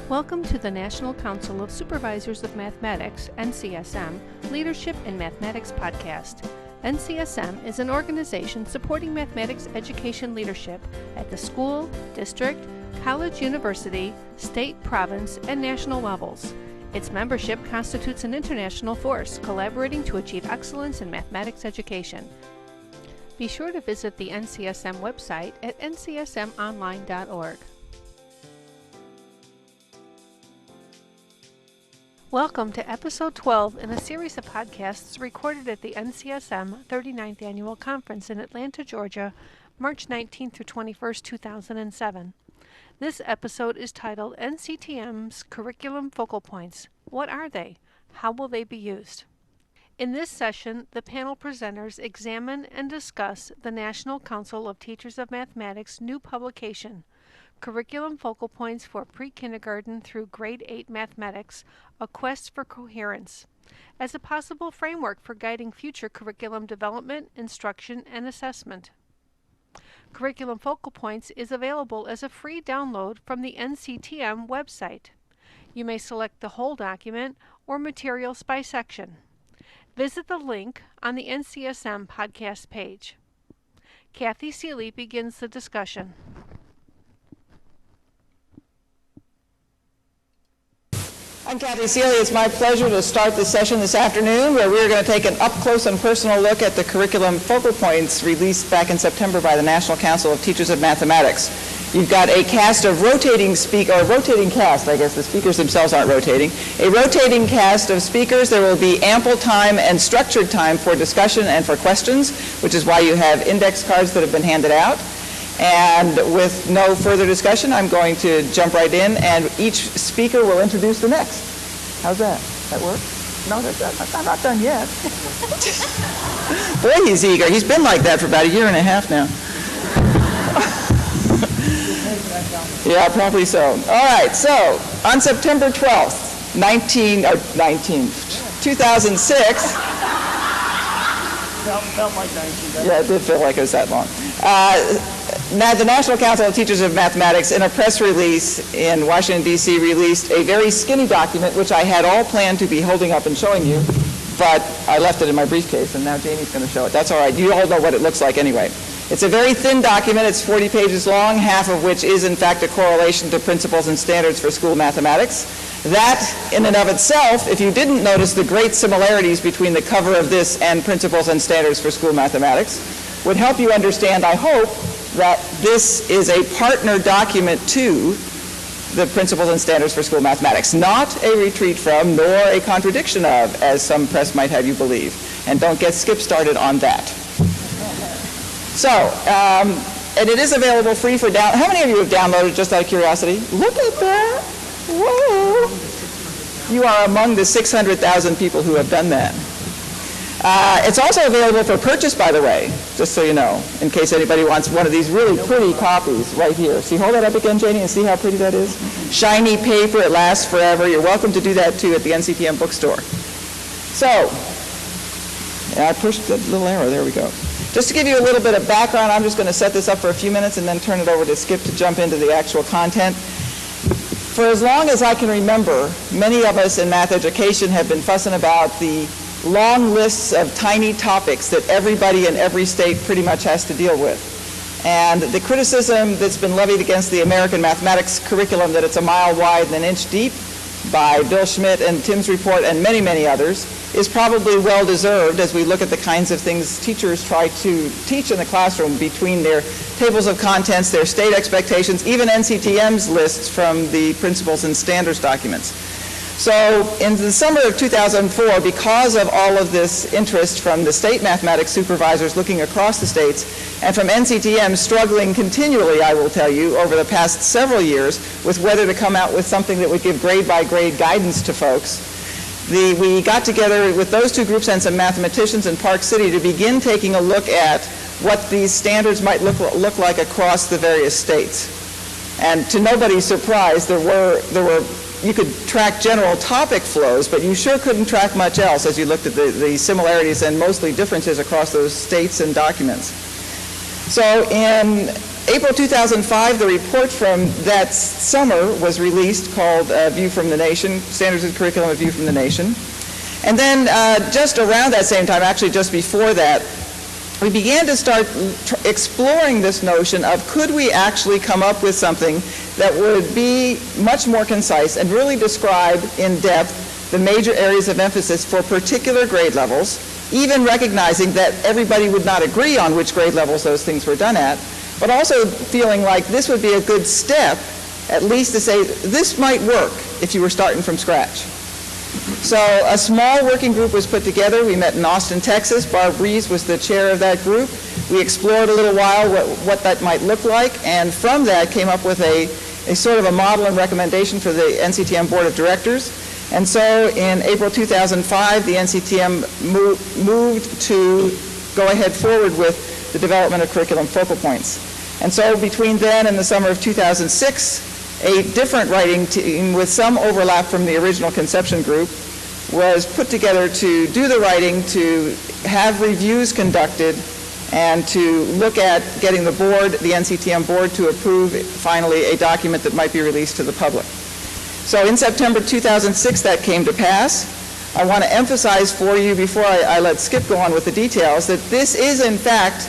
Welcome to the National Council of Supervisors of Mathematics, NCSM, Leadership in Mathematics podcast. NCSM is an organization supporting mathematics education leadership at the school, district, college, university, state, province, and national levels. Its membership constitutes an international force collaborating to achieve excellence in mathematics education. Be sure to visit the NCSM website at ncsmonline.org. Welcome to Episode 12 in a series of podcasts recorded at the NCSM 39th Annual Conference in Atlanta, Georgia, March 19 through 21st, 2007. This episode is titled NCTM's Curriculum Focal Points. What are they? How will they be used? In this session, the panel presenters examine and discuss the National Council of Teachers of Mathematics' new publication, Curriculum Focal Points for Pre-Kindergarten through Grade 8 Mathematics, A Quest for Coherence, as a possible framework for guiding future curriculum development, instruction, and assessment. Curriculum Focal Points is available as a free download from the NCTM website. You may select the whole document or materials by section. Visit the link on the NCSM podcast page. Kathy Seeley begins the discussion. I'm Kathy Seeley. It's my pleasure to start this session this afternoon where we're going to take an up-close and personal look at the curriculum focal points released back in September by the National Council of Teachers of Mathematics. You've got a cast of rotating cast, I guess the speakers themselves aren't rotating, a rotating cast of speakers. There will be ample time and structured time for discussion and for questions, which is why you have index cards that have been handed out. And with no further discussion, I'm going to jump right in, and each speaker will introduce the next. How's that? That work? No, I'm not done yet. Boy, he's eager. He's been like that for about a year and a half now. Yeah, probably so. All right, so on September 12th, 2006. Felt like 19. Yeah, it did feel like it was that long. The National Council of Teachers of Mathematics, in a press release in Washington, D.C., released a very skinny document, which I had all planned to be holding up and showing you, but I left it in my briefcase, and now Jamie's going to show it. That's all right. You all know what it looks like anyway. It's a very thin document. It's 40 pages long, half of which is, in fact, a correlation to principles and standards for school mathematics. That, in and of itself, if you didn't notice the great similarities between the cover of this and principles and standards for school mathematics, would help you understand, I hope, that this is a partner document to the principles and standards for school mathematics, not a retreat from nor a contradiction of, as some press might have you believe. And don't get skip started on that. So, and it is available free for download. How many of you have downloaded, just out of curiosity? Look at that. Whoa. You are among the 600,000 people who have done that. It's also available for purchase, by the way, just so you know, in case anybody wants one of these really pretty copies right here. See, hold that up again, Janie, and see how pretty that is? Shiny paper, it lasts forever. You're welcome to do that, too, at the NCTM bookstore. So, I pushed the little arrow. There we go. Just to give you a little bit of background, I'm just going to set this up for a few minutes and then turn it over to Skip to jump into the actual content. For as long as I can remember, many of us in math education have been fussing about the long lists of tiny topics that everybody in every state pretty much has to deal with. And the criticism that's been levied against the American mathematics curriculum that it's a mile wide and an inch deep by Bill Schmidt and Tim's report and many, many others is probably well deserved as we look at the kinds of things teachers try to teach in the classroom between their tables of contents, their state expectations, even NCTM's lists from the principles and standards documents. So in the summer of 2004, because of all of this interest from the state mathematics supervisors looking across the states, and from NCTM struggling continually, I will tell you, over the past several years with whether to come out with something that would give grade-by-grade guidance to folks, we got together with those two groups and some mathematicians in Park City to begin taking a look at what these standards might look like across the various states. And to nobody's surprise, there were you could track general topic flows, but you sure couldn't track much else as you looked at the similarities and mostly differences across those states and documents. So in April 2005, the report from that summer was released called View from the Nation, Standards and Curriculum, A View from the Nation. And then just around that same time, actually just before that, we began to start exploring this notion of could we actually come up with something that would be much more concise and really describe in depth the major areas of emphasis for particular grade levels, even recognizing that everybody would not agree on which grade levels those things were done at, but also feeling like this would be a good step, at least to say this might work if you were starting from scratch. So a small working group was put together. We met in Austin, Texas. Barb Rees was the chair of that group. We explored a little while what that might look like, and from that came up with a sort of a model and recommendation for the NCTM Board of Directors. And so in April 2005, the NCTM moved to go ahead forward with the development of curriculum focal points. And so between then and the summer of 2006, a different writing team with some overlap from the original conception group was put together to do the writing, to have reviews conducted, and to look at getting the board, the NCTM board, to approve finally a document that might be released to the public. So in September 2006, that came to pass. I want to emphasize for you, before I let Skip go on with the details, that this is in fact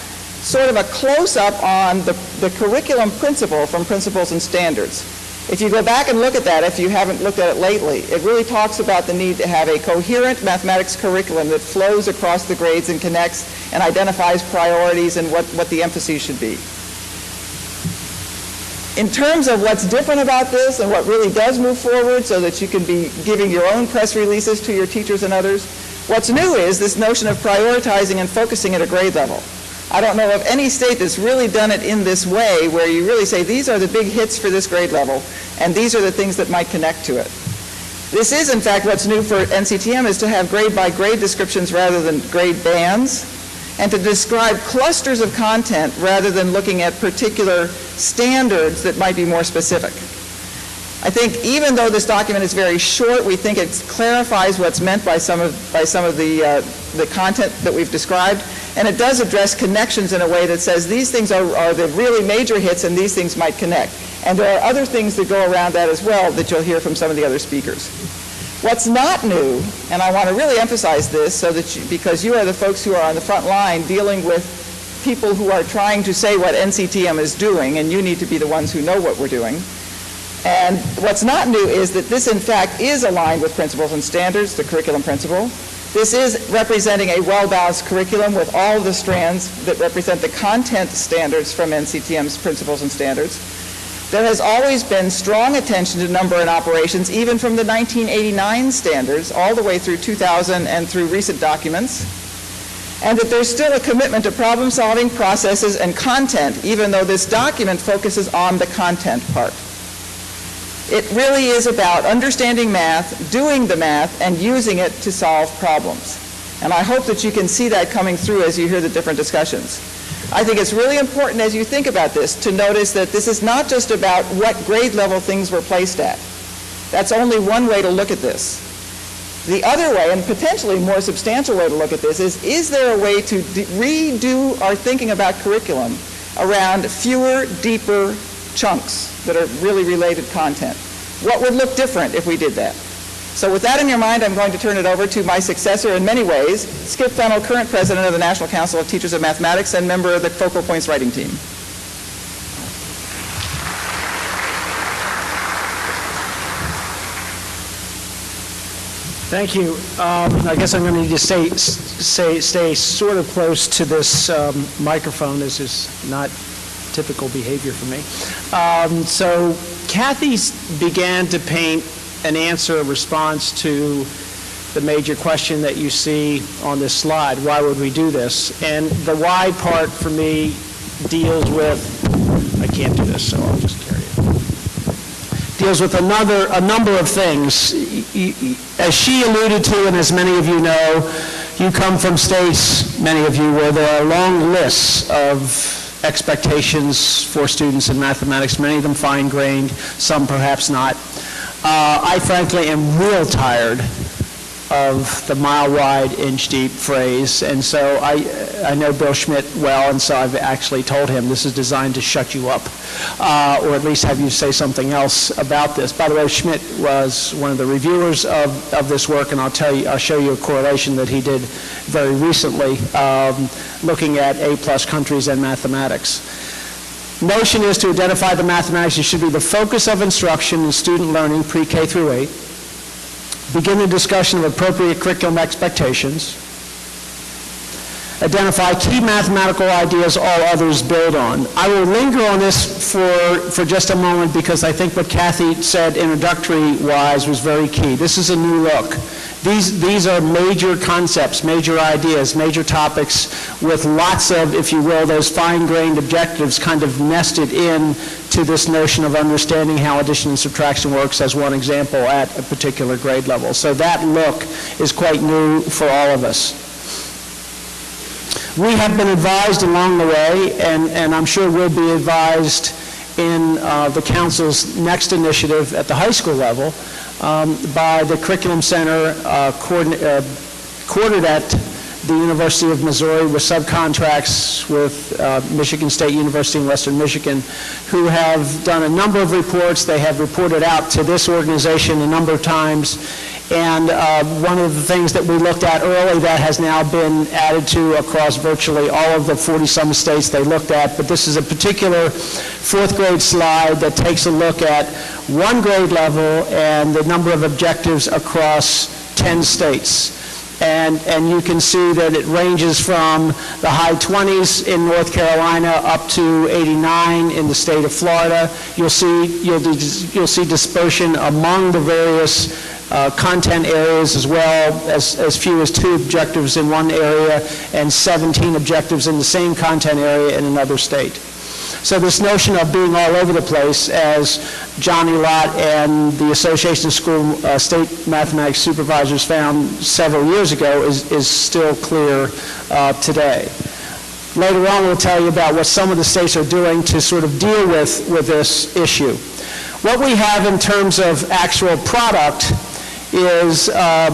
sort of a close-up on the curriculum principle from Principles and Standards. If you go back and look at that, if you haven't looked at it lately, it really talks about the need to have a coherent mathematics curriculum that flows across the grades and connects and identifies priorities and what the emphases should be. In terms of what's different about this and what really does move forward so that you can be giving your own press releases to your teachers and others, what's new is this notion of prioritizing and focusing at a grade level. I don't know of any state that's really done it in this way, where you really say these are the big hits for this grade level and these are the things that might connect to it. This is in fact what's new for NCTM, is to have grade by grade descriptions rather than grade bands, and to describe clusters of content rather than looking at particular standards that might be more specific. I think even though this document is very short, we think it clarifies what's meant by some of the content that we've described, and it does address connections in a way that says these things are the really major hits and these things might connect. And there are other things that go around that as well that you'll hear from some of the other speakers. What's not new, and I want to really emphasize this so that because you are the folks who are on the front line dealing with people who are trying to say what NCTM is doing, and you need to be the ones who know what we're doing. And what's not new is that this in fact is aligned with Principles and Standards, the curriculum principle. This is representing a well-balanced curriculum with all the strands that represent the content standards from NCTM's Principles and Standards. There has always been strong attention to number and operations, even from the 1989 standards all the way through 2000 and through recent documents, and that there's still a commitment to problem-solving processes and content, even though this document focuses on the content part. It really is about understanding math, doing the math, and using it to solve problems. And I hope that you can see that coming through as you hear the different discussions. I think it's really important as you think about this to notice that this is not just about what grade level things were placed at. That's only one way to look at this. The other way, and potentially more substantial way to look at this, is there a way to redo our thinking about curriculum around fewer, deeper chunks that are really related content? What would look different if we did that? So with that in your mind, I'm going to turn it over to my successor in many ways, Skip Fennell, current president of the National Council of Teachers of Mathematics and member of the Focal Points writing team. Thank you. I guess I'm going to need to stay sort of close to this microphone. This is not typical behavior for me. So Kathy began to paint an answer, a response to the major question that you see on this slide. Why would we do this? And the why part for me deals with, I can't do this, so I'll just carry it. Deals with a number of things. As she alluded to, and as many of you know, you come from states, many of you, where there are long lists of expectations for students in mathematics, many of them fine-grained, some perhaps not. I frankly am real tired of the mile-wide, inch-deep phrase. And so I know Bill Schmidt well, and so I've actually told him this is designed to shut you up, or at least have you say something else about this. By the way, Schmidt was one of the reviewers of this work, and I'll show you a correlation that he did very recently, looking at A+ countries and mathematics. Notion is to identify the mathematics that should be the focus of instruction in student learning pre-K through 8. Begin the discussion of appropriate curriculum expectations. Identify key mathematical ideas all others build on. I will linger on this for just a moment because I think what Kathy said introductory-wise was very key. This is a new look. These are major concepts, major ideas, major topics with lots of, if you will, those fine-grained objectives kind of nested in to this notion of understanding how addition and subtraction works as one example at a particular grade level. So that look is quite new for all of us. We have been advised along the way, and I'm sure we'll be advised in the Council's next initiative at the high school level by the Curriculum Center quartered at the University of Missouri with subcontracts with Michigan State University in Western Michigan, who have done a number of reports. They have reported out to this organization a number of times. And one of the things that we looked at early that has now been added to across virtually all of the 40-some states they looked at, but this is a particular fourth grade slide that takes a look at one grade level and the number of objectives across 10 states. And you can see that it ranges from the high 20s in North Carolina up to 89 in the state of Florida. You'll see dispersion among the various content areas, as well as few as 2 objectives in one area and 17 objectives in the same content area in another state. So this notion of being all over the place, as Johnny Lott and the Association of School State Mathematics Supervisors found several years ago, is still clear today. Later on, we'll tell you about what some of the states are doing to sort of deal with this issue. What we have in terms of actual product is a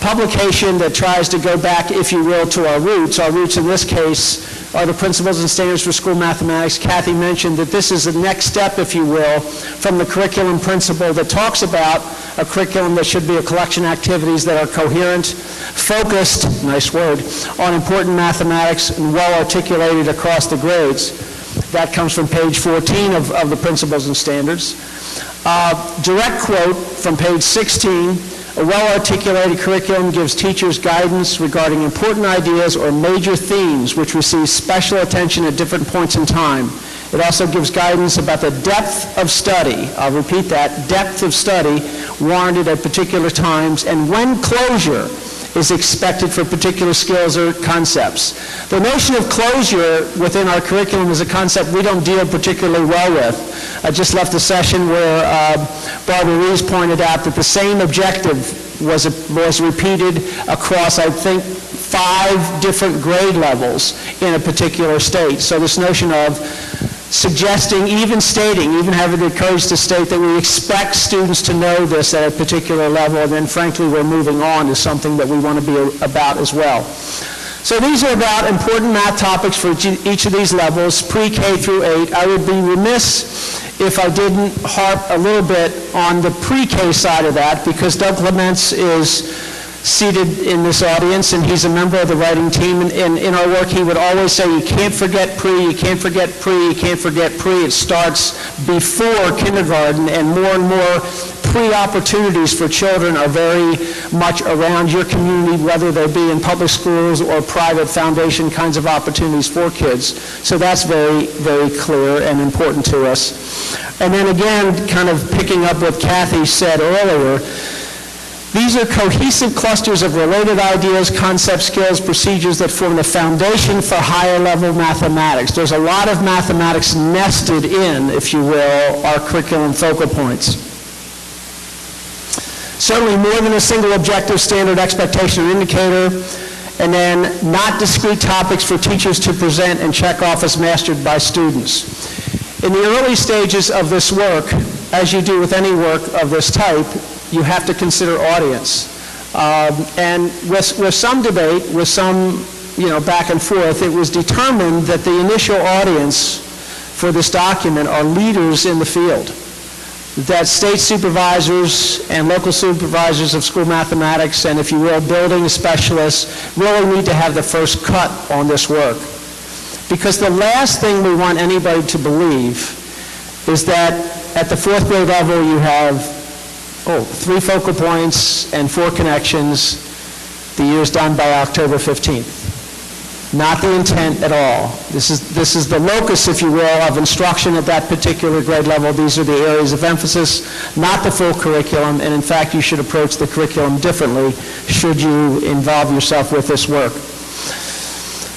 publication that tries to go back, if you will, to our roots. Our roots in this case are the Principles and Standards for School Mathematics. Kathy mentioned that this is the next step, if you will, from the curriculum principle that talks about a curriculum that should be a collection of activities that are coherent, focused, nice word, on important mathematics and well articulated across the grades. That comes from page 14 of the Principles and Standards. Direct quote from page 16, a well-articulated curriculum gives teachers guidance regarding important ideas or major themes which receive special attention at different points in time. It also gives guidance about the depth of study, I'll repeat that, depth of study warranted at particular times, and when closure is expected for particular skills or concepts. The notion of closure within our curriculum is a concept we don't deal particularly well with. I just left a session where Barbara Rees pointed out that the same objective was repeated across, I think, 5 different grade levels in a particular state. So this notion of suggesting, even stating, even having the courage to state that we expect students to know this at a particular level, and then frankly we're moving on, is something that we want to be about as well. So these are about important math topics for each of these levels, pre-K through 8. I would be remiss if I didn't harp a little bit on the pre-K side of that, because Doug Clements is seated in this audience, and he's a member of the writing team, and in our work he would always say, you can't forget pre, you can't forget pre, you can't forget pre. It starts before kindergarten, and more pre-opportunities for children are very much around your community, whether they be in public schools or private foundation kinds of opportunities for kids. So that's very, very clear and important to us. And then again, kind of picking up what Kathy said earlier, these are cohesive clusters of related ideas, concepts, skills, procedures that form the foundation for higher level mathematics. There's a lot of mathematics nested in, if you will, our curriculum focal points. Certainly more than a single objective, standard, expectation, or indicator, and then not discrete topics for teachers to present and check off as mastered by students. In the early stages of this work, as you do with any work of this type, you have to consider audience. And with some debate, with some, back and forth, it was determined that the initial audience for this document are leaders in the field, that state supervisors and local supervisors of school mathematics and, if you will, building specialists really need to have the first cut on this work. Because the last thing we want anybody to believe is that at the fourth grade level you have 3 focal points and 4 connections. The year's done by October 15th. Not the intent at all. This is the locus, if you will, of instruction at that particular grade level. These are the areas of emphasis, not the full curriculum, and in fact you should approach the curriculum differently should you involve yourself with this work.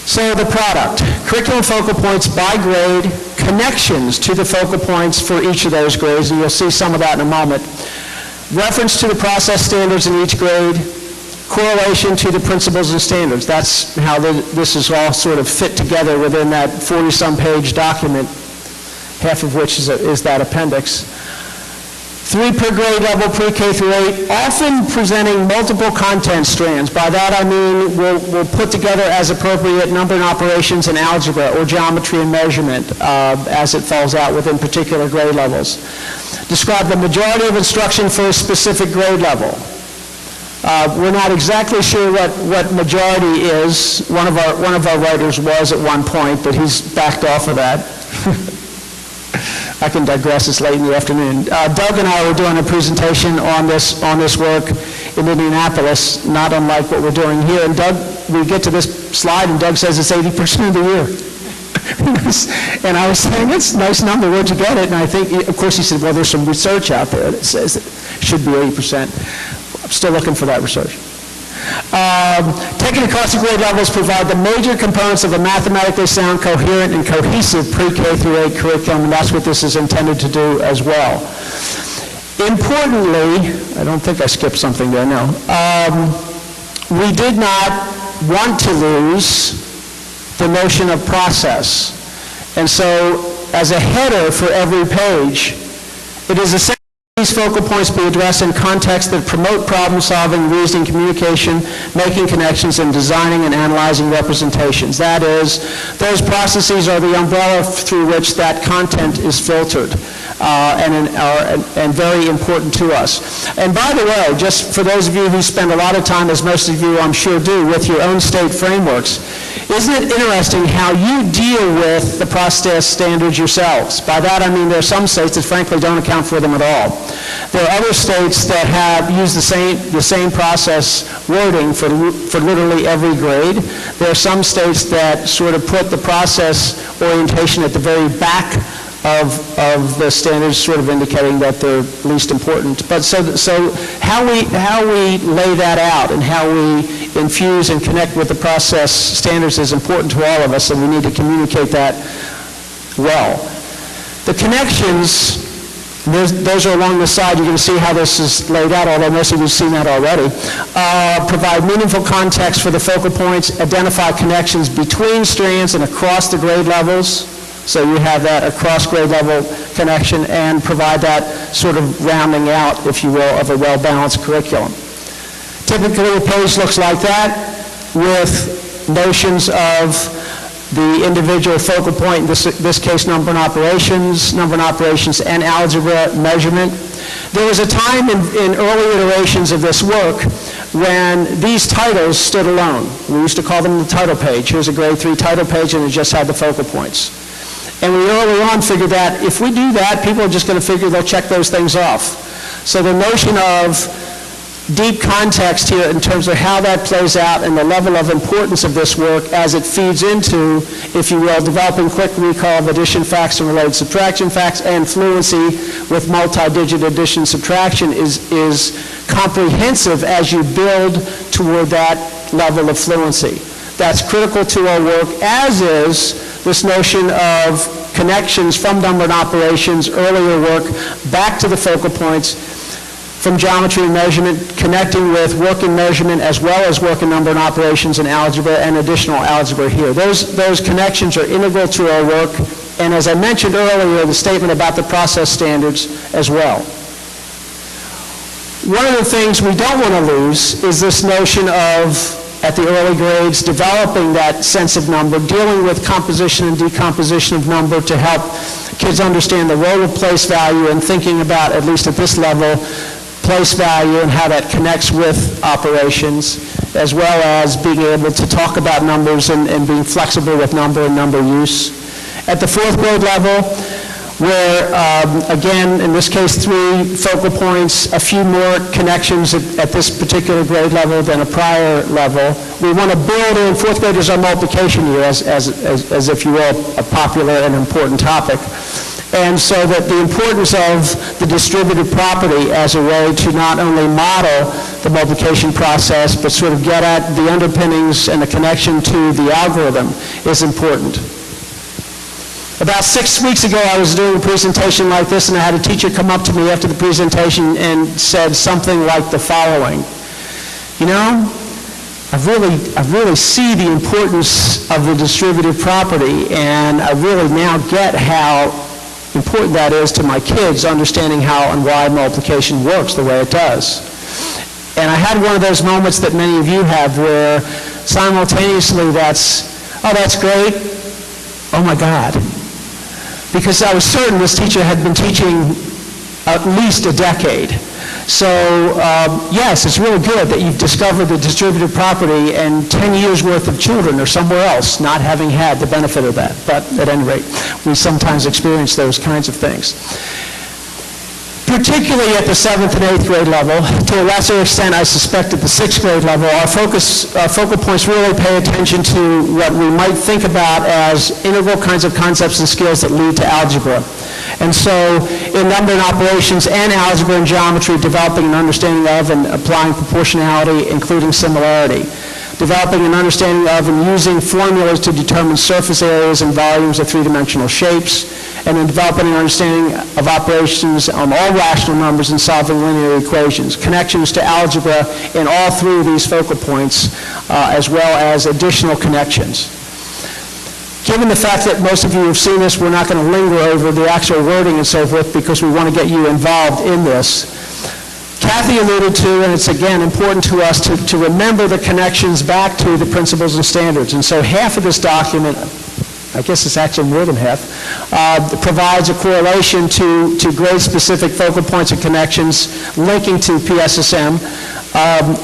So the product, curriculum focal points by grade, connections to the focal points for each of those grades, and you'll see some of that in a moment. Reference to the process standards in each grade, correlation to the principles and standards. That's how this is all sort of fit together within that 40-some page document, half of which is that appendix. 3 per grade level, pre-K through 8, often presenting multiple content strands. By that I mean we'll put together as appropriate numbering operations and algebra or geometry and measurement as it falls out within particular grade levels. Describe the majority of instruction for a specific grade level. We're not exactly sure what majority is. One of our writers was at one point, but he's backed off of that. I can digress, it's late in the afternoon. Doug and I were doing a presentation on this work in Indianapolis, not unlike what we're doing here. And Doug, we get to this slide and Doug says it's 80% of the year. And I was saying, it's a nice number, where'd you get it? And I think, of course he said, well, there's some research out there that says it should be 80%. I'm still looking for that research. Taken across the grade levels provide the major components of a mathematically sound, coherent, and cohesive pre-K through 8 curriculum, and that's what this is intended to do as well. Importantly, I don't think I skipped something there, no. We did not want to lose the notion of process. And so, as a header for every page, it is essential these focal points be addressed in contexts that promote problem-solving, reasoning, communication, making connections, and designing and analyzing representations. That is, those processes are the umbrella through which that content is filtered and very important to us. And by the way, just for those of you who spend a lot of time, as most of you I'm sure do, with your own state frameworks, isn't it interesting how you deal with the process standards yourselves? By that I mean there are some states that frankly don't account for them at all. There are other states that have used the same process wording for literally every grade. There are some states that sort of put the process orientation at the very back of the standards, sort of indicating that they're least important. But so how we lay that out and how we infuse and connect with the process standards is important to all of us, and we need to communicate that well. The connections, those are along the side. You're going to see how this is laid out, although most of you have seen that already. Provide meaningful context for the focal points, identify connections between strands and across the grade levels. So you have that across grade level connection and provide that sort of rounding out, if you will, of a well-balanced curriculum. Typically a page looks like that with notions of the individual focal point, in this case number and operations and algebra measurement. There was a time in early iterations of this work when these titles stood alone. We used to call them the title page. Here's a grade 3 title page and it just had the focal points. And we early on figured that if we do that, people are just going to figure they'll check those things off. So the notion of deep context here in terms of how that plays out and the level of importance of this work as it feeds into, if you will, developing quick recall of addition facts and related subtraction facts and fluency with multi-digit addition subtraction is comprehensive as you build toward that level of fluency. That's critical to our work, as is this notion of connections from number and operations, earlier work, back to the focal points, from geometry and measurement, connecting with work and measurement as well as work and number and operations and algebra and additional algebra here. Those connections are integral to our work, and as I mentioned earlier, the statement about the process standards as well. One of the things we don't want to lose is this notion of, at the early grades, developing that sense of number, dealing with composition and decomposition of number to help kids understand the role of place value and thinking about, at least at this level, place value and how that connects with operations, as well as being able to talk about numbers and being flexible with number and number use. At the 4th grade level, where, again, in this case, 3 focal points, a few more connections at this particular grade level than a prior level. We want to build in, 4th graders are multiplication year, as if you will, a popular and important topic. And so that the importance of the distributive property as a way to not only model the multiplication process, but sort of get at the underpinnings and the connection to the algorithm is important. About 6 weeks ago, I was doing a presentation like this, and I had a teacher come up to me after the presentation and said something like the following: you know, I really see the importance of the distributive property, and I really now get how important that is to my kids, understanding how and why multiplication works the way it does. And I had one of those moments that many of you have where simultaneously that's great, oh my God. Because I was certain this teacher had been teaching at least a decade. So yes, it's really good that you've discovered the distributive property and 10 years worth of children are somewhere else not having had the benefit of that. But at any rate, we sometimes experience those kinds of things. Particularly at the 7th and 8th grade level, to a lesser extent, I suspect at the 6th grade level, our focal points really pay attention to what we might think about as integral kinds of concepts and skills that lead to algebra. And so in number and operations and algebra and geometry, developing an understanding of and applying proportionality, including similarity. Developing an understanding of and using formulas to determine surface areas and volumes of three-dimensional shapes, and then developing an understanding of operations on all rational numbers and solving linear equations. Connections to algebra in all 3 of these focal points, as well as additional connections. Given the fact that most of you have seen this, we're not going to linger over the actual wording and so forth because we want to get you involved in this. Kathy alluded to, and it's again important to us to remember the connections back to the principles and standards. And so half of this document, I guess it's actually more than half, provides a correlation to grade-specific focal points and connections linking to PSSM.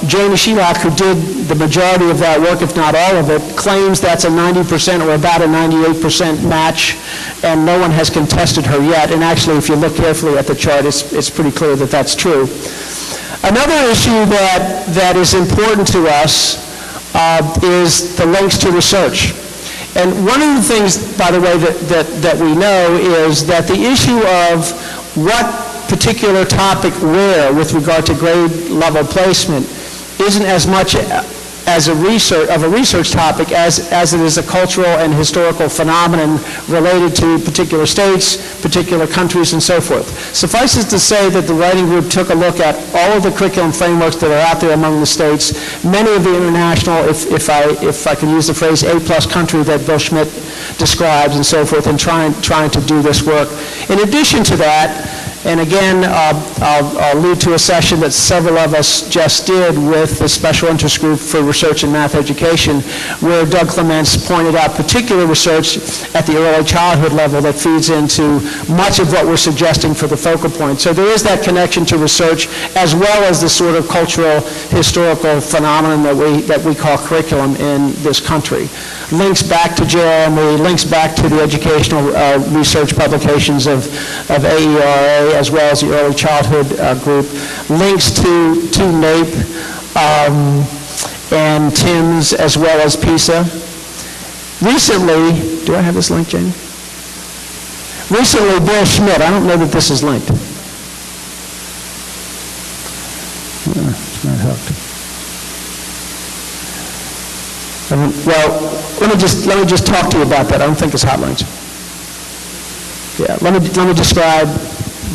Jamie Shelock, who did the majority of that work, if not all of it, claims that's a 90% or about a 98% match, and no one has contested her yet. And actually, if you look carefully at the chart, it's pretty clear that that's true. Another issue that is important to us is the links to research. And one of the things, by the way, that we know is that the issue of what particular topic where with regard to grade level placement isn't as much as a research topic as it is a cultural and historical phenomenon related to particular states, particular countries, and so forth. Suffice it to say that the writing group took a look at all of the curriculum frameworks that are out there among the states, many of the international, if I can use the phrase A+ country that Bill Schmidt describes and so forth, and trying to do this work. In addition to that, and again, I'll allude to a session that several of us just did with the Special Interest Group for Research in Math Education, where Doug Clements pointed out particular research at the early childhood level that feeds into much of what we're suggesting for the focal point. So there is that connection to research, as well as the sort of cultural, historical phenomenon that we call curriculum in this country. Links back to Jeremy, links back to the educational research publications of AERA, as well as the early childhood group, links to NAEP and TIMS, as well as PISA. Recently, do I have this link, Jamie? Recently, Bill Schmidt, I don't know that this is linked. It's not hooked. Well, let me just talk to you about that. I don't think it's hot links. Yeah, let me describe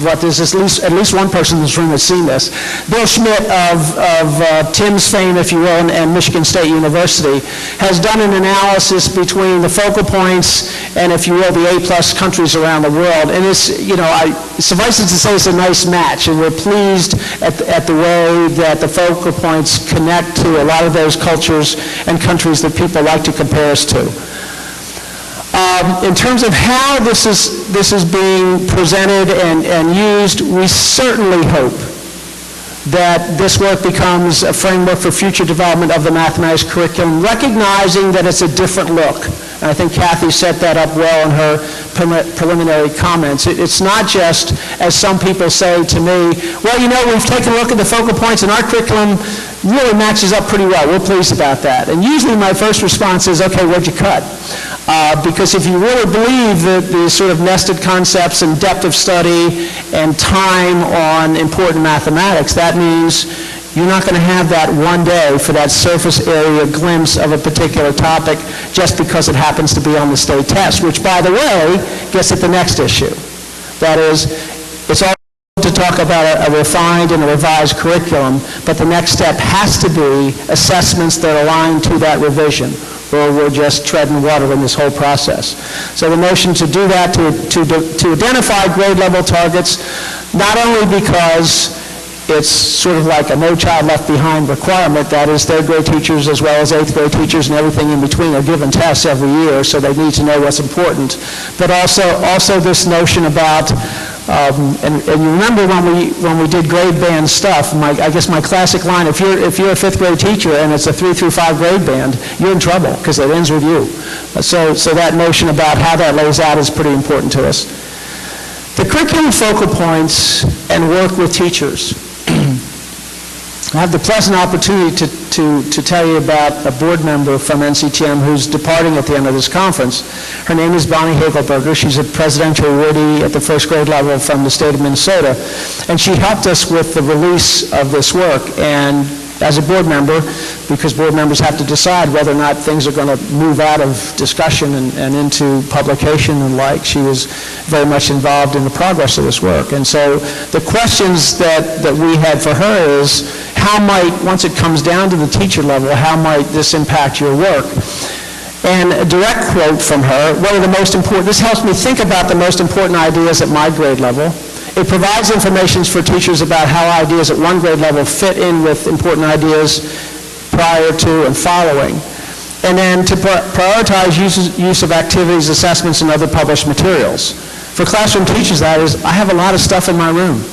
what there's at least one person in this room that's seen this. Bill Schmidt of Tim's fame, if you will, and Michigan State University, has done an analysis between the focal points and, if you will, the A+ countries around the world. And it's, suffice it to say, it's a nice match, and we're pleased at the way that the focal points connect to a lot of those cultures and countries that people like to compare us to. In terms of how this is being presented and used, we certainly hope that this work becomes a framework for future development of the mathematics curriculum, recognizing that it's a different look. And I think Kathy set that up well in her preliminary comments. It's not just, as some people say to me, well, we've taken a look at the focal points and our curriculum really matches up pretty well. We're pleased about that. And usually my first response is, okay, what'd you cut? Because if you really believe that the sort of nested concepts and depth of study and time on important mathematics, that means you're not going to have that one day for that surface area glimpse of a particular topic just because it happens to be on the state test, which, by the way, gets at the next issue. That is, it's all to talk about a refined and a revised curriculum, but the next step has to be assessments that align to that revision, or we're just treading water in this whole process. So the motion to do that, to identify grade level targets, not only because it's sort of like a no child left behind requirement, that is, third grade teachers as well as eighth grade teachers and everything in between are given tests every year, so they need to know what's important. But also this notion about, and you remember when we did grade band stuff, I guess my classic line, if you're a fifth grade teacher and it's a 3 through 5 grade band, you're in trouble because it ends with you. So that notion about how that lays out is pretty important to us. The curriculum focal points and work with teachers. I have the pleasant opportunity to tell you about a board member from NCTM who's departing at the end of this conference. Her name is Bonnie Hagelberger. She's a presidential awardee at the first grade level from the state of Minnesota. And she helped us with the release of this work. And as a board member, because board members have to decide whether or not things are going to move out of discussion and into publication and like, she was very much involved in the progress of this work. And so the questions that we had for her is, how might, once it comes down to the teacher level, how might this impact your work? And a direct quote from her, one of the most important, this helps me think about the most important ideas at my grade level. It provides information for teachers about how ideas at one grade level fit in with important ideas prior to and following. And then to prioritize use of activities, assessments, and other published materials. For classroom teachers, that is, I have a lot of stuff in my room.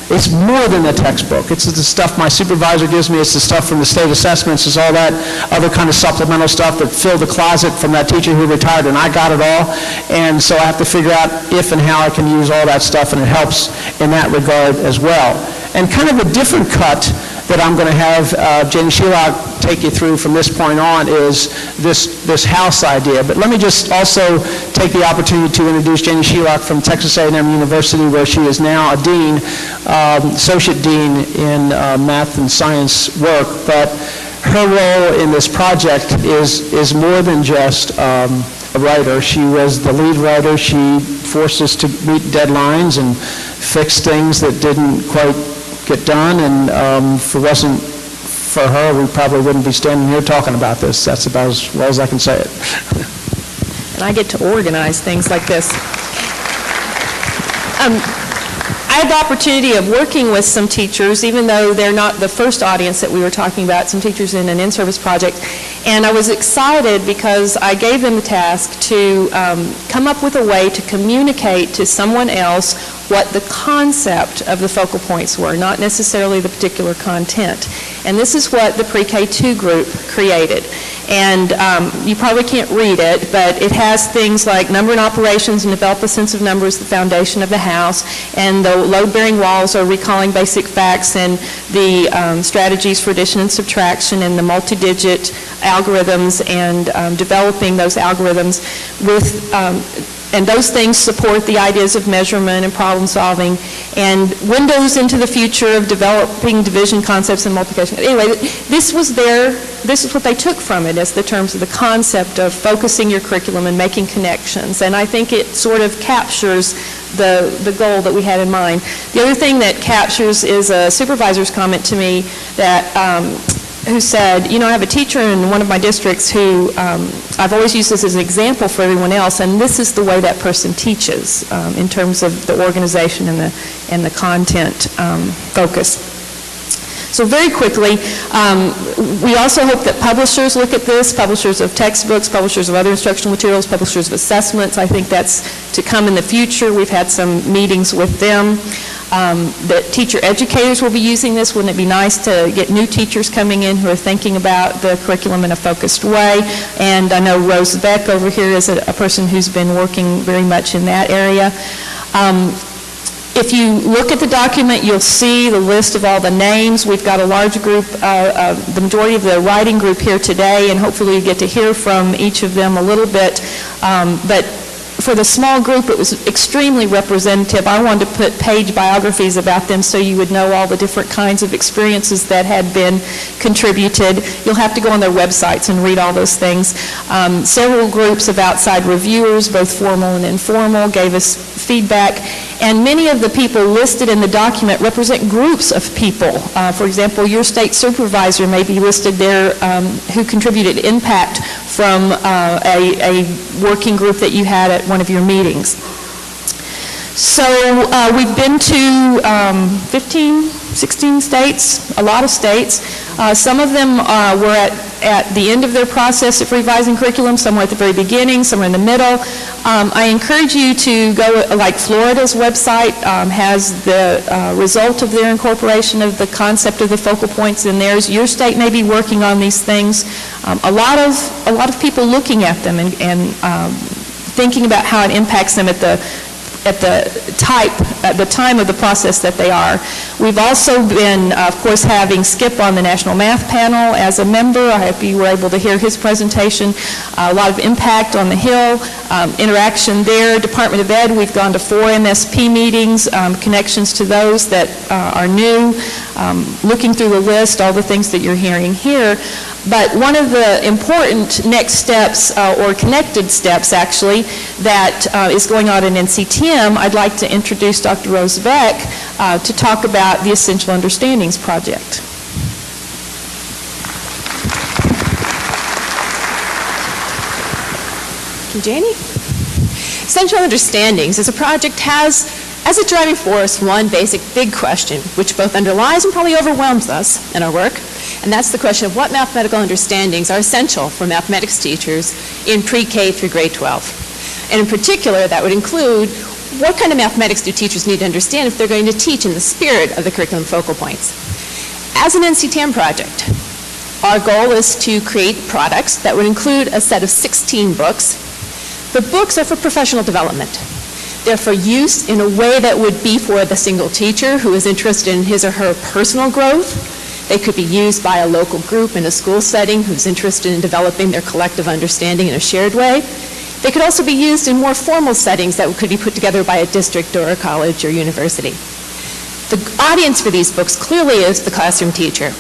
It's more than a textbook. It's the stuff my supervisor gives me. It's the stuff from the state assessments. It's all that other kind of supplemental stuff that filled the closet from that teacher who retired, and I got it all. And so I have to figure out if and how I can use all that stuff, and it helps in that regard as well. And kind of a different cut that I'm going to have Janie Shelock take you through from this point on is this house idea. But let me just also take the opportunity to introduce Janie Shelock from Texas A&M University, where she is now a dean, associate dean in math and science work. But her role in this project is more than just a writer. She was the lead writer. She forced us to meet deadlines and fix things that didn't quite get done, and if it wasn't for her, we probably wouldn't be standing here talking about this. That's about as well as I can say it. And I get to organize things like this. I had the opportunity of working with some teachers, even though they're not the first audience that we were talking about, some teachers in an in-service project. And I was excited because I gave them the task to come up with a way to communicate to someone else what the concept of the focal points were, not necessarily the particular content. And this is what the pre-K2 group created. And you probably can't read it, but it has things like number and operations and develop a sense of number is the foundation of the house, and the load-bearing walls are recalling basic facts, and the strategies for addition and subtraction, and the multi-digit algorithms, and developing those algorithms with and those things support the ideas of measurement and problem solving, and windows into the future of developing division concepts and multiplication. Anyway, this is what they took from it as the terms of the concept of focusing your curriculum and making connections. And I think it sort of captures the goal that we had in mind. The other thing that captures is a supervisor's comment to me that who said, I have a teacher in one of my districts who I've always used this as an example for everyone else, and this is the way that person teaches in terms of the organization and the content focus. So very quickly, we also hope that publishers look at this, publishers of textbooks, publishers of other instructional materials, publishers of assessments. I think that's to come in the future. We've had some meetings with them. That teacher educators will be using this. Wouldn't it be nice to get new teachers coming in who are thinking about the curriculum in a focused way? And I know Rose Beck over here is a person who's been working very much in that area. If you look at the document, you'll see the list of all the names. We've got a large group, the majority of the writing group here today, and hopefully you get to hear from each of them a little bit. But for the small group, it was extremely representative. I wanted to put page biographies about them so you would know all the different kinds of experiences that had been contributed. You'll have to go on their websites and read all those things. Several groups of outside reviewers, both formal and informal, gave us feedback. And many of the people listed in the document represent groups of people. For example, your state supervisor may be listed there who contributed impact from a working group that you had at one of your meetings. So we've been to 15, 16 states, a lot of states. Some of them were at the end of their process of revising curriculum, some were at the very beginning, some were in the middle. I encourage you to go, like Florida's website has the result of their incorporation of the concept of the focal points in theirs. Your state may be working on these things. A lot of people looking at them and thinking about how it impacts them at the time of the process that they are. We've also been, of course, having Skip on the National Math Panel as a member. I hope you were able to hear his presentation. A lot of impact on the Hill, interaction there. Department of Ed, we've gone to 4 MSP meetings, connections to those that are new, looking through the list, all the things that you're hearing here. But one of the important next steps, or connected steps actually, that is going on in NCTM, I'd like to introduce Dr. Rose Beck to talk about the Essential Understandings Project. Thank you, Janie. Essential Understandings is a project has as a driving force one basic big question, which both underlies and probably overwhelms us in our work, and that's the question of what mathematical understandings are essential for mathematics teachers in pre-K through grade 12. And in particular, that would include what kind of mathematics do teachers need to understand if they're going to teach in the spirit of the curriculum focal points. As an NCTM project, our goal is to create products that would include a set of 16 books. The books are for professional development. They're for use in a way that would be for the single teacher who is interested in his or her personal growth. They could be used by a local group in a school setting who's interested in developing their collective understanding in a shared way. They could also be used in more formal settings that could be put together by a district or a college or university. The audience for these books clearly is the classroom teacher.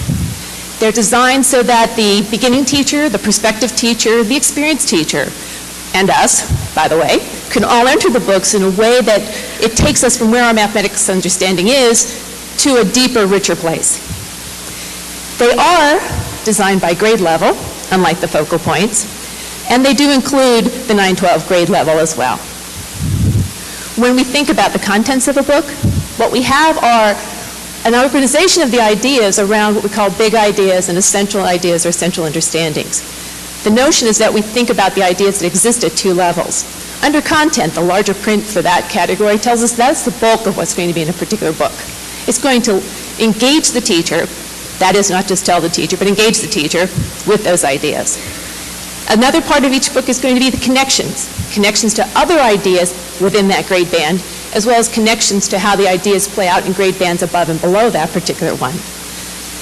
They're designed so that the beginning teacher, the prospective teacher, the experienced teacher, and us, by the way, can all enter the books in a way that it takes us from where our mathematics understanding is to a deeper, richer place. They are designed by grade level, unlike the focal points, and they do include the 9-12 grade level as well. When we think about the contents of a book, what we have are an organization of the ideas around what we call big ideas and essential ideas or essential understandings. The notion is that we think about the ideas that exist at 2 levels. Under content, the larger print for that category tells us that's the bulk of what's going to be in a particular book. It's going to engage the teacher, that is not just tell the teacher, but engage the teacher with those ideas. Another part of each book is going to be the connections to other ideas within that grade band, as well as connections to how the ideas play out in grade bands above and below that particular one.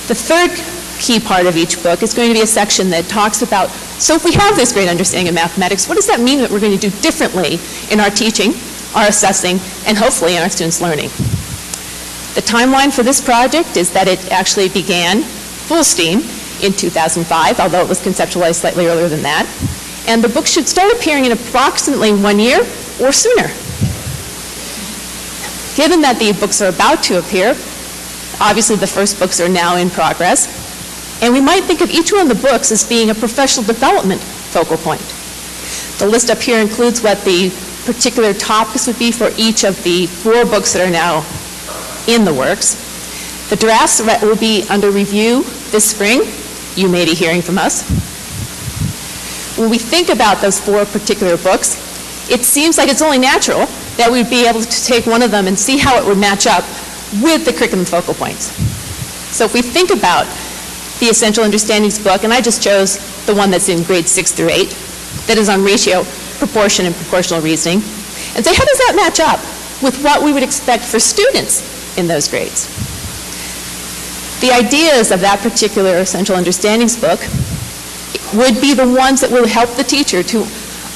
The third key part of each book is going to be a section that talks about, so if we have this great understanding of mathematics, what does that mean that we're going to do differently in our teaching, our assessing, and hopefully in our students' learning? The timeline for this project is that it actually began full steam in 2005, although it was conceptualized slightly earlier than that. And the book should start appearing in approximately 1 year or sooner. Given that the books are about to appear, obviously the first books are now in progress, and we might think of each one of the books as being a professional development focal point. The list up here includes what the particular topics would be for each of the 4 books that are now in the works. The drafts will be under review this spring. You may be hearing from us. When we think about those 4 particular books, it seems like it's only natural that we'd be able to take one of them and see how it would match up with the curriculum focal points. So if we think about the Essential Understandings book, and I just chose the one that's in grades 6 through 8, that is on ratio, proportion, and proportional reasoning, and say, how does that match up with what we would expect for students in those grades? The ideas of that particular Essential Understandings book would be the ones that will help the teacher to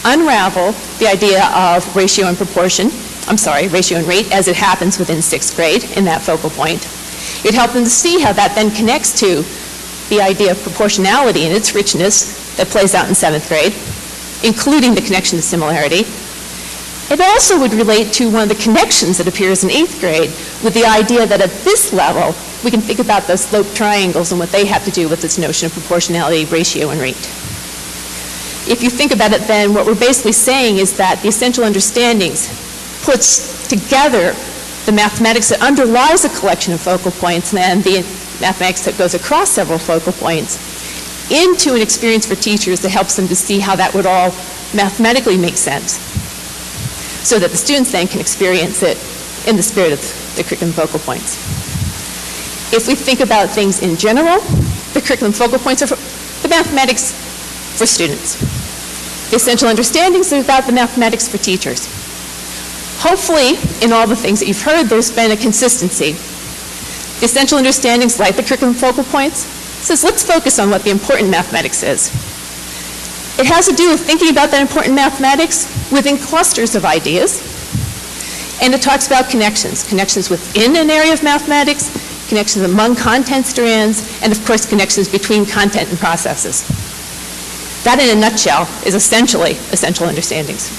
unravel the idea of ratio and rate as it happens within 6th grade in that focal point. It'd help them to see how that then connects to the idea of proportionality and its richness that plays out in 7th grade, including the connection to similarity. It also would relate to one of the connections that appears in 8th grade with the idea that at this level, we can think about those slope triangles and what they have to do with this notion of proportionality, ratio, and rate. If you think about it then, what we're basically saying is that the Essential Understandings puts together the mathematics that underlies a collection of focal points and the mathematics that goes across several focal points into an experience for teachers that helps them to see how that would all mathematically make sense so that the students then can experience it in the spirit of the curriculum focal points. If we think about things in general, the curriculum focal points are the mathematics for students. The Essential Understandings are about the mathematics for teachers. Hopefully, in all the things that you've heard, there's been a consistency. The Essential Understandings, like the curriculum focal points, says let's focus on what the important mathematics is. It has to do with thinking about that important mathematics within clusters of ideas. And it talks about connections within an area of mathematics, connections among content strands, and of course connections between content and processes. That in a nutshell is essentially Essential Understandings.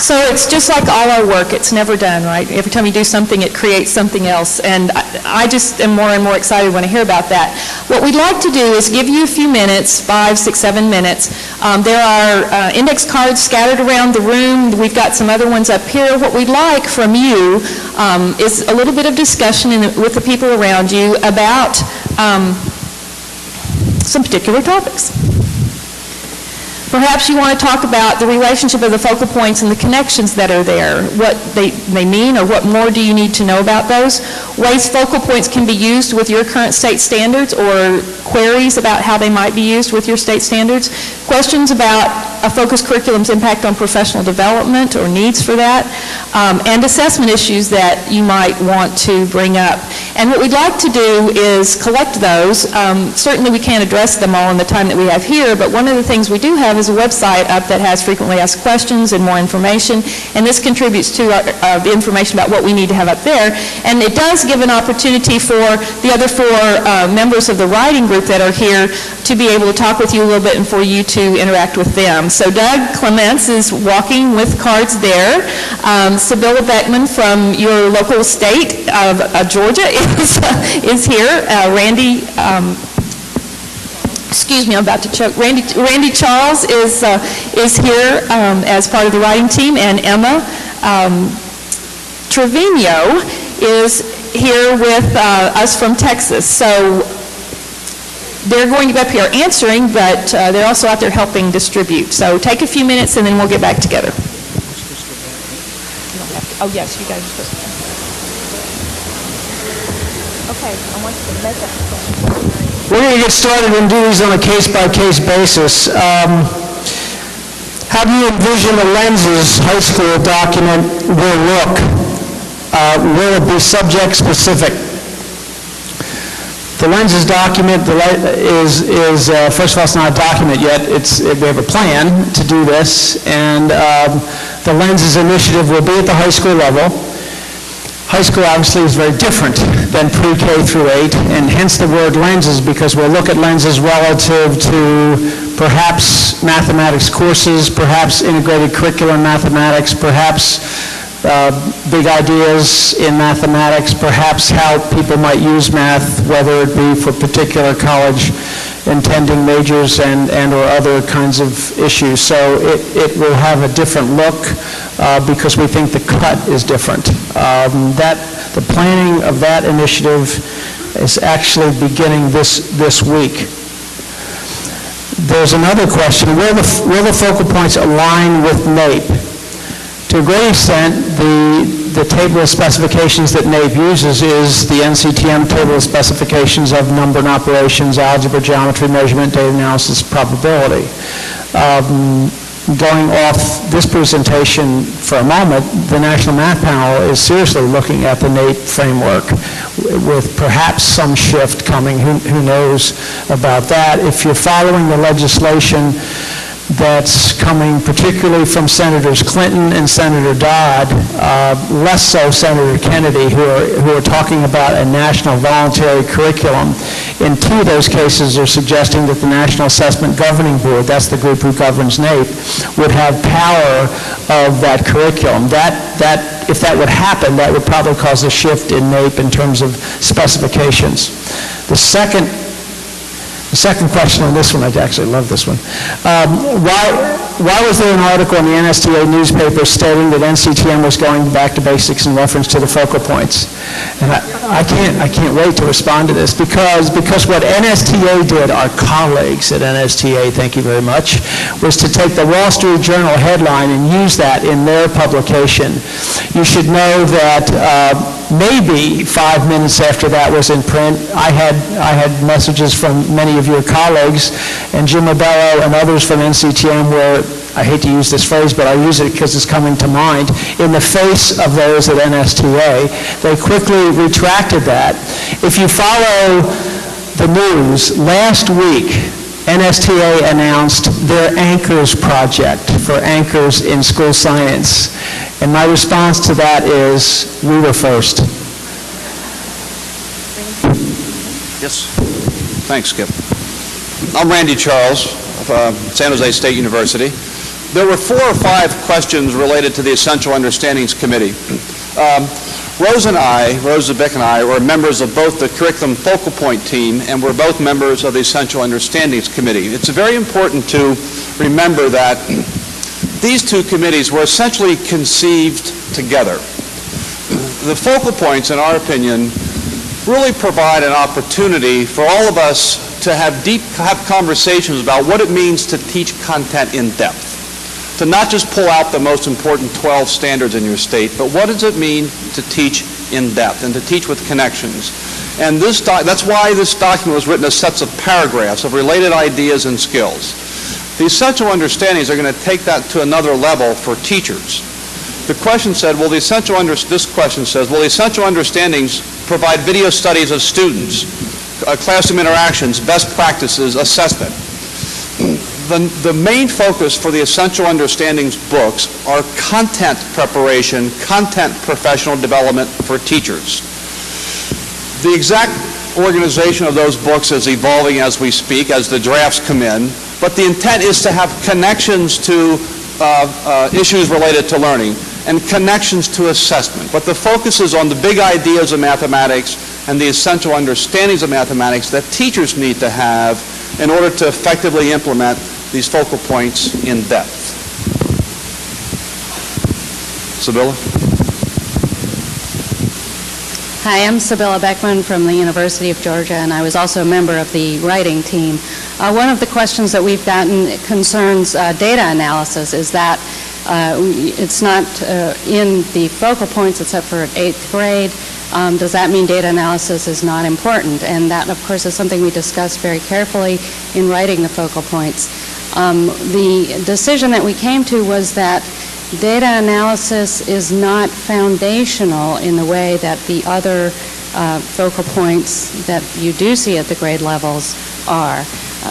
So it's just like all our work, it's never done, right? Every time you do something, it creates something else. And I just am more and more excited when I hear about that. What we'd like to do is give you a few minutes, 5, 6, 7 minutes. There are index cards scattered around the room. We've got some other ones up here. What we'd like from you is a little bit of discussion with the people around you about some particular topics. Perhaps you want to talk about the relationship of the focal points and the connections that are there, what they mean, or what more do you need to know about those, ways focal points can be used with your current state standards, or queries about how they might be used with your state standards, questions about a focused curriculum's impact on professional development or needs for that, and assessment issues that you might want to bring up. And what we'd like to do is collect those. Certainly we can't address them all in the time that we have here, but one of the things we do have is a website up that has frequently asked questions and more information, and this contributes to the information about what we need to have up there. And it does give an opportunity for the other 4 members of the writing group that are here to be able to talk with you a little bit and for you to interact with them. So Doug Clements is walking with cards there. Sibylla Beckman from your local state of Georgia is here. Randy, excuse me, I'm about to choke. Randy Charles is here as part of the writing team, and Emma Trevino is here with us from Texas. So they're going to be up here answering, but they're also out there helping distribute. So take a few minutes and then we'll get back together. Oh, yes, you guys are supposed to. Okay, I want you to make up the question. We're going to get started and do these on a case-by-case basis. How do you envision the lenses high school document will look? Will it be subject-specific? The lenses document is first of all, it's not a document yet. We have a plan to do this, and the lenses initiative will be at the high school level. High school obviously is very different than pre-K through 8, and hence the word lenses, because we'll look at lenses relative to perhaps mathematics courses, perhaps integrated curriculum mathematics, perhaps big ideas in mathematics, perhaps how people might use math, whether it be for particular college intending majors and or other kinds of issues. So it will have a different look because we think the cut is different. The planning of that initiative is actually beginning this week. There's another question. Will the focal points align with NAEP? To a great extent, the table of specifications that NAEP uses is the NCTM table of specifications of number and operations, algebra, geometry, measurement, data analysis, probability. Going off this presentation for a moment, the National Math Panel is seriously looking at the NAEP framework with perhaps some shift coming. Who knows about that? If you're following the legislation that's coming particularly from Senators Clinton and Senator Dodd, less so Senator Kennedy, who are talking about a national voluntary curriculum. In two of those cases, they're suggesting that the National Assessment Governing Board, that's the group who governs NAEP, would have power of that curriculum. If that would happen, that would probably cause a shift in NAEP in terms of specifications. The second question on this one, I actually love this one. Why was there an article in the NSTA newspaper stating that NCTM was going back to basics in reference to the focal points? And I can't wait to respond to this because what NSTA did, our colleagues at NSTA, thank you very much, was to take the Wall Street Journal headline and use that in their publication. You should know that maybe 5 minutes after that was in print, I had messages from many of your colleagues, and Jim Abello and others from NCTM were, I hate to use this phrase, but I use it because it's coming to mind, in the face of those at NSTA. They quickly retracted that. If you follow the news, last week, NSTA announced their Anchors project for anchors in school science. And my response to that is, we were first. Yes. Thanks, Skip. I'm Randy Charles of San Jose State University. There were 4 or 5 questions related to the Essential Understandings Committee. Rose Zabick and I, were members of both the Curriculum Focal Point team, and we're both members of the Essential Understandings Committee. It's very important to remember that these two committees were essentially conceived together. The focal points, in our opinion, really provide an opportunity for all of us to have conversations about what it means to teach content in depth. To not just pull out the most important 12 standards in your state, but what does it mean to teach in depth and to teach with connections? And that's why this document was written as sets of paragraphs of related ideas and skills. The essential understandings are going to take that to another level for teachers. The question said, this question says, will the essential understandings provide video studies of students, classroom interactions, best practices, assessment? The main focus for the Essential Understandings books are content preparation, content professional development for teachers. The exact organization of those books is evolving as we speak, as the drafts come in, but the intent is to have connections to issues related to learning and connections to assessment. But the focus is on the big ideas of mathematics and the essential understandings of mathematics that teachers need to have in order to effectively implement these focal points in depth. Sibylla? Hi, I'm Sibylla Beckman from the University of Georgia, and I was also a member of the writing team. One of the questions that we've gotten concerns data analysis. Is that it's not in the focal points except for 8th grade. Does that mean data analysis is not important? And that, of course, is something we discussed very carefully in writing the focal points. The decision that we came to was that data analysis is not foundational in the way that the other focal points that you do see at the grade levels are.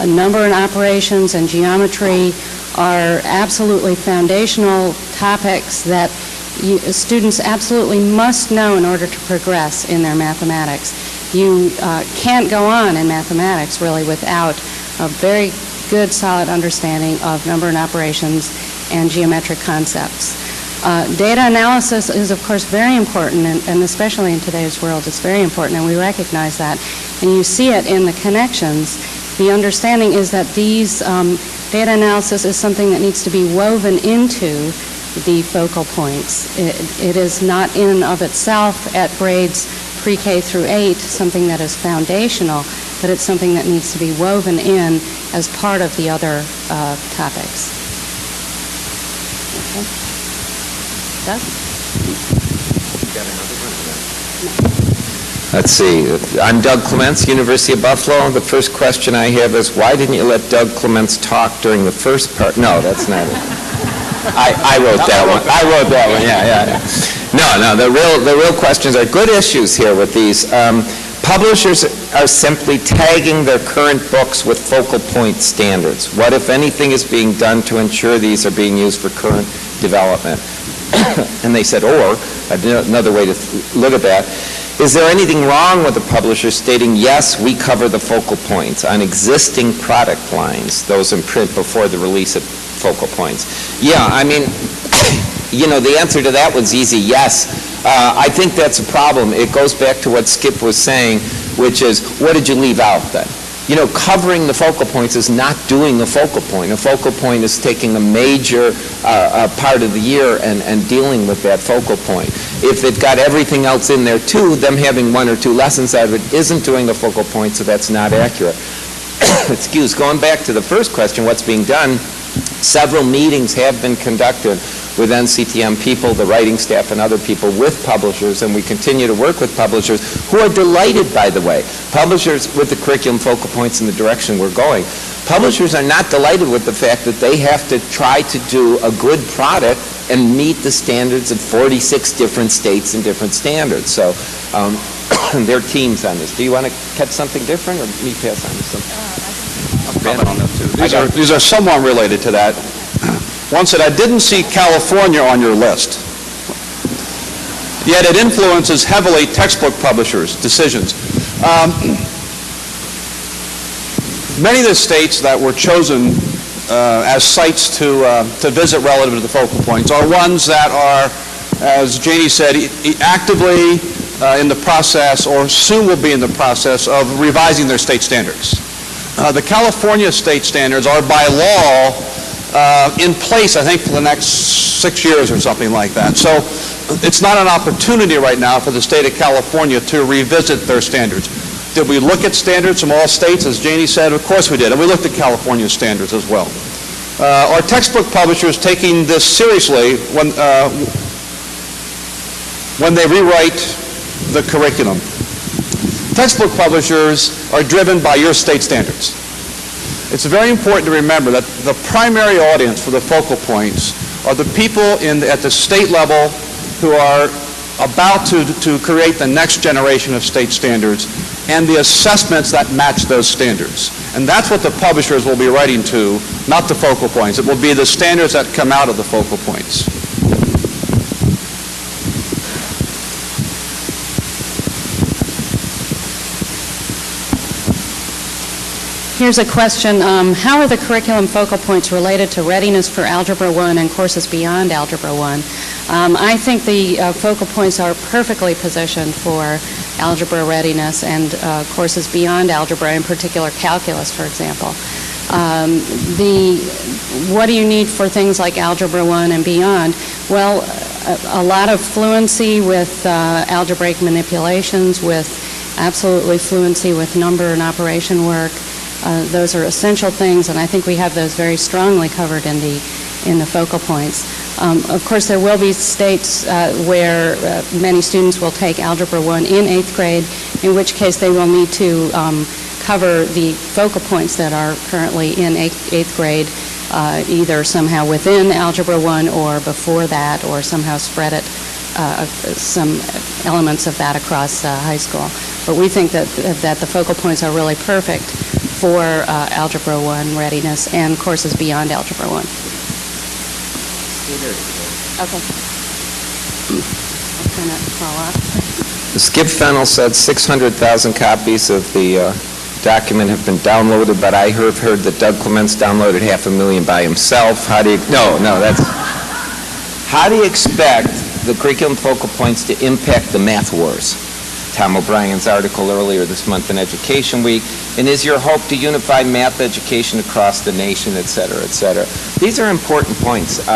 Number and operations and geometry are absolutely foundational topics that students absolutely must know in order to progress in their mathematics. You can't go on in mathematics really without a very good, solid understanding of number and operations and geometric concepts. Data analysis is, of course, very important, and especially in today's world, it's very important, and we recognize that. And you see it in the connections. The understanding is that these data analysis is something that needs to be woven into the focal points. It is not in and of itself at grades pre-K through 8 something that is foundational, but it's something that needs to be woven in as part of the other topics. Okay. Doug? Let's see. I'm Doug Clements, University of Buffalo. The first question I have is, why didn't you let Doug Clements talk during the first part? No, that's not it. I wrote that one. I wrote that one, yeah. No, the real questions are good issues here with these. Publishers are simply tagging their current books with focal point standards. What, if anything, is being done to ensure these are being used for current development? And they said, or, another way to look at that, is there anything wrong with the publisher stating, yes, we cover the focal points on existing product lines, those in print before the release of focal points? Yeah, I mean, the answer to that was easy, yes. I think that's a problem. It goes back to what Skip was saying, which is, what did you leave out then? Covering the focal points is not doing a focal point. A focal point is taking a major part of the year and dealing with that focal point. If it got everything else in there too, them having 1 or 2 lessons out of it isn't doing a focal point, so that's not accurate. Going back to the first question, what's being done, several meetings have been conducted with NCTM people, the writing staff, and other people with publishers, and we continue to work with publishers who are delighted, by the way. Publishers with the curriculum focal points in the direction we're going. Publishers are not delighted with the fact that they have to try to do a good product and meet the standards of 46 different states and different standards. So they're teams on this. Do you want to catch something different, or me pass on to something? I'll comment on this too. These are somewhat related to that. One said, I didn't see California on your list. Yet it influences heavily textbook publishers' decisions. Many of the states that were chosen as sites to visit relative to the focal points are ones that are, as Janie said, actively in the process, or soon will be in the process, of revising their state standards. The California state standards are by law in place, I think, for the next 6 years or something like that. So it's not an opportunity right now for the state of California to revisit their standards. Did we look at standards from all states? As Janie said, of course we did, and we looked at California standards as well. Are textbook publishers taking this seriously when they rewrite the curriculum? Textbook publishers are driven by your state standards. It's very important to remember that the primary audience for the focal points are the people at the state level who are about to create the next generation of state standards and the assessments that match those standards. And that's what the publishers will be writing to, not the focal points. It will be the standards that come out of the focal points. Here's a question. How are the curriculum focal points related to readiness for Algebra 1 and courses beyond Algebra 1? I think the focal points are perfectly positioned for algebra readiness and courses beyond algebra, in particular calculus, for example. What do you need for things like Algebra 1 and beyond? Well, a lot of fluency with algebraic manipulations, with absolutely fluency with number and operation work. Those are essential things, and I think we have those very strongly covered in the focal points. Of course, there will be states where many students will take Algebra 1 in 8th grade, in which case they will need to cover the focal points that are currently in 8th grade, either somehow within Algebra 1 or before that, or somehow spread it, some elements of that across high school. But we think that the focal points are really perfect for Algebra 1 readiness and courses beyond Algebra 1. Okay. I'll try not to fall off. Skip Fennell said 600,000 copies of the document have been downloaded, but I heard that Doug Clements downloaded 500,000 by himself. How do you expect the curriculum focal points to impact the math wars? Tom O'Brien's article earlier this month in Education Week, and is your hope to unify math education across the nation, et cetera, et cetera. These are important points.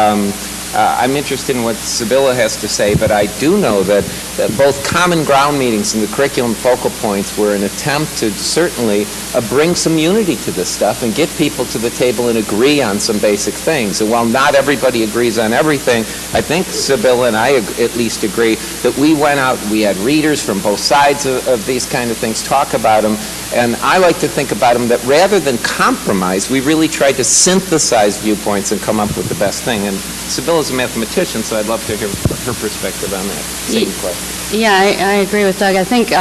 I'm interested in what Sibylla has to say, but I do know that both common ground meetings and the curriculum focal points were an attempt to certainly bring some unity to this stuff and get people to the table and agree on some basic things. And while not everybody agrees on everything, I think Sibylla and I at least agree that we went out, we had readers from both sides of these kind of things talk about them, and I like to think about them that rather than compromise, we really tried to synthesize viewpoints and come up with the best thing. And Sibylla's a mathematician, so I'd love to hear her perspective on that same question. Yeah, I agree with Doug. I think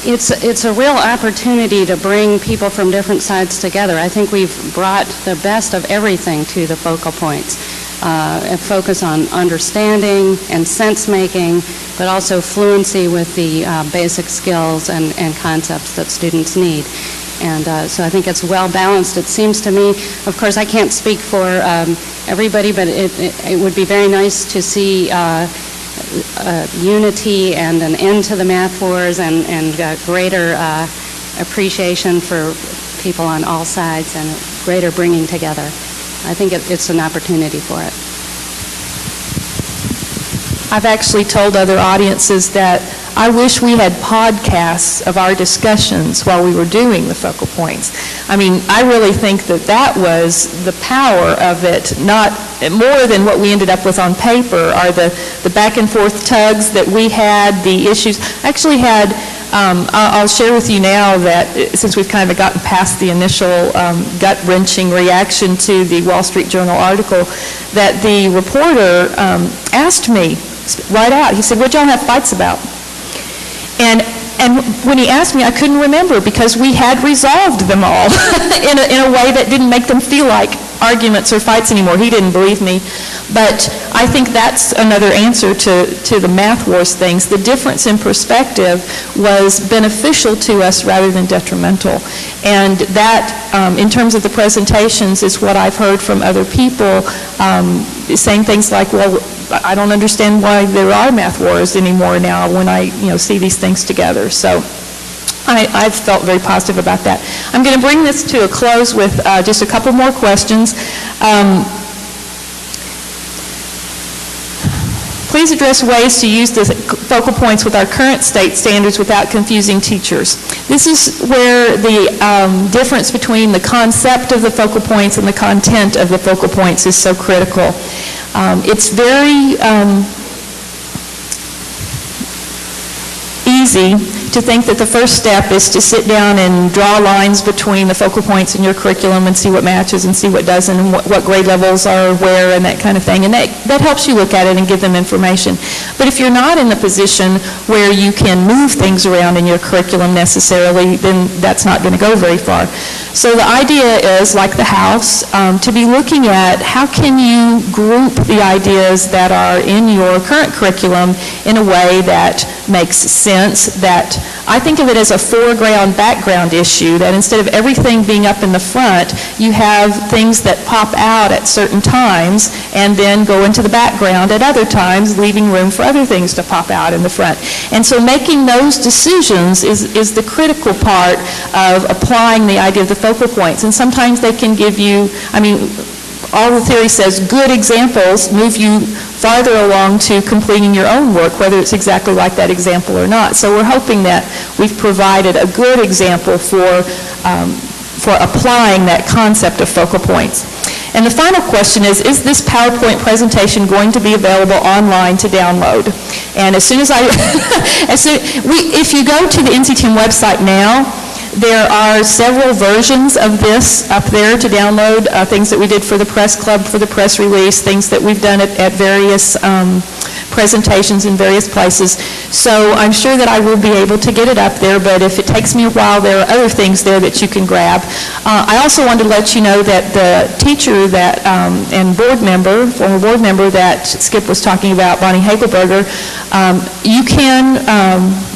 it's a real opportunity to bring people from different sides together. I think we've brought the best of everything to the focal points. A focus on understanding and sense-making, but also fluency with the basic skills and concepts that students need. And so I think it's well balanced. It seems to me, of course, I can't speak for everybody, but it would be very nice to see unity and an end to the math wars and greater appreciation for people on all sides and greater bringing together. I think it's an opportunity for it. I've actually told other audiences that I wish we had podcasts of our discussions while we were doing the focal points. I mean, I really think that was the power of it, not more than what we ended up with on paper, are the back and forth tugs that we had, the issues. I actually had, I'll share with you now that since we've kind of gotten past the initial gut-wrenching reaction to the Wall Street Journal article, that the reporter asked me right out, he said, "What y'all have fights about?" And when he asked me, I couldn't remember because we had resolved them all in a way that didn't make them feel like arguments or fights anymore. He didn't believe me. But I think that's another answer to the math wars things. The difference in perspective was beneficial to us rather than detrimental. And that, in terms of the presentations, is what I've heard from other people saying things like, well, I don't understand why there are math wars anymore now when I see these things together. So I've felt very positive about that. I'm going to bring this to a close with just a couple more questions. Please address ways to use the focal points with our current state standards without confusing teachers. This is where the difference between the concept of the focal points and the content of the focal points is so critical. It's very easy to think that the first step is to sit down and draw lines between the focal points in your curriculum and see what matches and see what doesn't and what grade levels are where and that kind of thing. And that helps you look at it and give them information. But if you're not in the position where you can move things around in your curriculum necessarily, then that's not going to go very far. So the idea is, like the house, to be looking at how can you group the ideas that are in your current curriculum in a way that makes sense, that I think of it as a foreground-background issue, that instead of everything being up in the front, you have things that pop out at certain times and then go into the background at other times, leaving room for other things to pop out in the front. And so making those decisions is the critical part of applying the idea of the focal points. And sometimes they can give you, all the theory says good examples move you farther along to completing your own work, whether it's exactly like that example or not. So we're hoping that we've provided a good example for applying that concept of focal points. And the final question is this PowerPoint presentation going to be available online to download? And as soon as if you go to the NCTM website now, there are several versions of this up there to download, things that we did for the press club, for the press release, things that we've done at various presentations in various places. So I'm sure that I will be able to get it up there, but if it takes me a while, there are other things there that you can grab. I also wanted to let you know that the teacher that and former board member that Skip was talking about, Bonnie Hagelberger, you can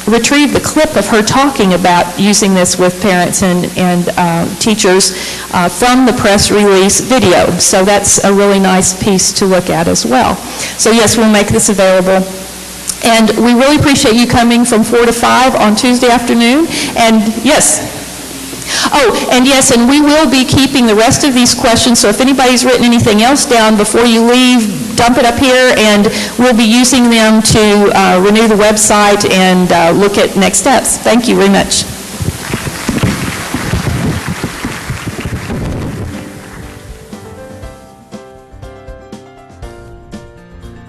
retrieved the clip of her talking about using this with parents and teachers from the press release video. So that's a really nice piece to look at as well. So yes, we'll make this available. And we really appreciate you coming from 4 to 5 on Tuesday afternoon. And yes. Oh, and yes, and we will be keeping the rest of these questions, so if anybody's written anything else down before you leave, dump it up here, and we'll be using them to renew the website and look at next steps. Thank you very much.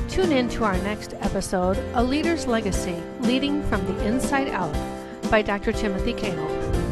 Tune in to our next episode, A Leader's Legacy, Leading from the Inside Out, by Dr. Timothy Cahill.